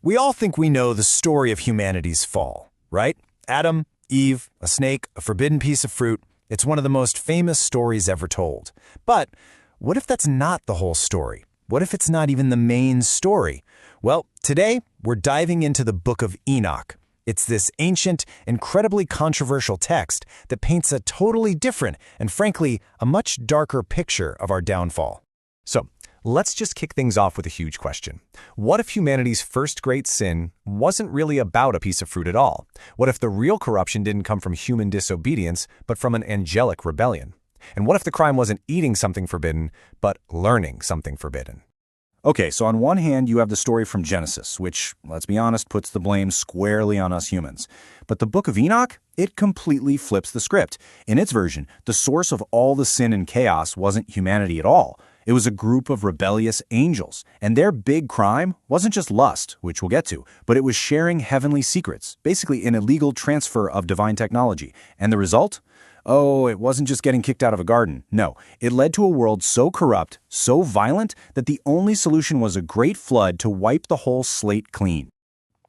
We all think we know the story of humanity's fall, right? Adam, Eve, a snake, a forbidden piece of fruit. It's one of the most famous stories ever told. But what if that's not the whole story? What if it's not even the main story? Well, today we're diving into the Book of Enoch. It's this ancient, incredibly controversial text that paints a totally different and, frankly, a much darker picture of our downfall. So, let's just kick things off with a huge question. What if humanity's first great sin wasn't really about a piece of fruit at all? What if the real corruption didn't come from human disobedience, but from an angelic rebellion? And what if the crime wasn't eating something forbidden, but learning something forbidden? Okay, so on one hand, you have the story from Genesis, which, let's be honest, puts the blame squarely on us humans. But the Book of Enoch, it completely flips the script. In its version, the source of all the sin and chaos wasn't humanity at all. It was a group of rebellious angels, and their big crime wasn't just lust, which we'll get to, but it was sharing heavenly secrets, basically an illegal transfer of divine technology. And the result? Oh, it wasn't just getting kicked out of a garden. No, it led to a world so corrupt, so violent, that the only solution was a great flood to wipe the whole slate clean.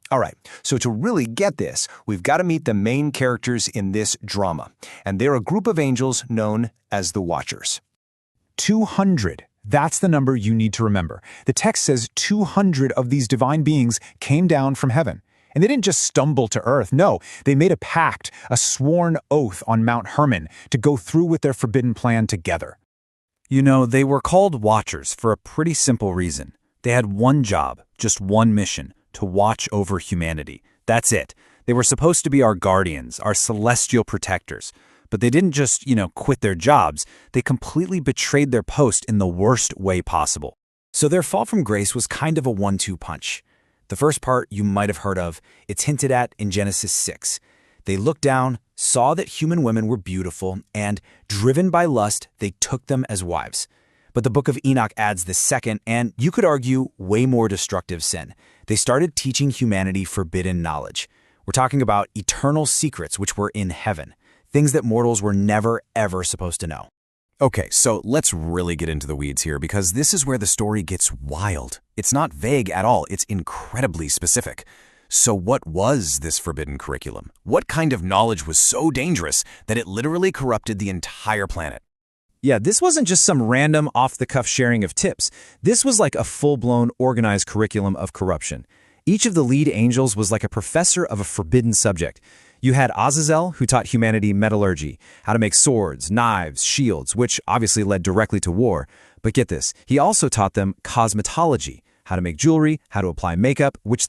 All right, so to really get this, we've got to meet the main characters in this drama, and they're a group of angels known as the Watchers. 200. That's the number you need to remember. The text says 200 of these divine beings came down from heaven. And they didn't just stumble to earth. No, they made a pact, a sworn oath on Mount Hermon to go through with their forbidden plan together. You know, they were called Watchers for a pretty simple reason. They had one job, just one mission, to watch over humanity. That's it. They were supposed to be our guardians, our celestial protectors. But they didn't just, quit their jobs. They completely betrayed their post in the worst way possible. So their fall from grace was kind of a 1-2 punch. The first part you might have heard of. It's hinted at in Genesis 6. They looked down, saw that human women were beautiful, and, driven by lust, they took them as wives. But the Book of Enoch adds the second, and you could argue, way more destructive sin. They started teaching humanity forbidden knowledge. We're talking about eternal secrets which were in heaven. Things that mortals were never, ever supposed to know. Okay, so let's really get into the weeds here, because this is where the story gets wild. It's not vague at all, it's incredibly specific. So what was this forbidden curriculum? What kind of knowledge was so dangerous that it literally corrupted the entire planet? Yeah, this wasn't just some random off-the-cuff sharing of tips. This was like a full-blown organized curriculum of corruption. Each of the lead angels was like a professor of a forbidden subject. You had Azazel, who taught humanity metallurgy, how to make swords, knives, shields, which obviously led directly to war. But get this, he also taught them cosmetology, how to make jewelry, how to apply makeup, which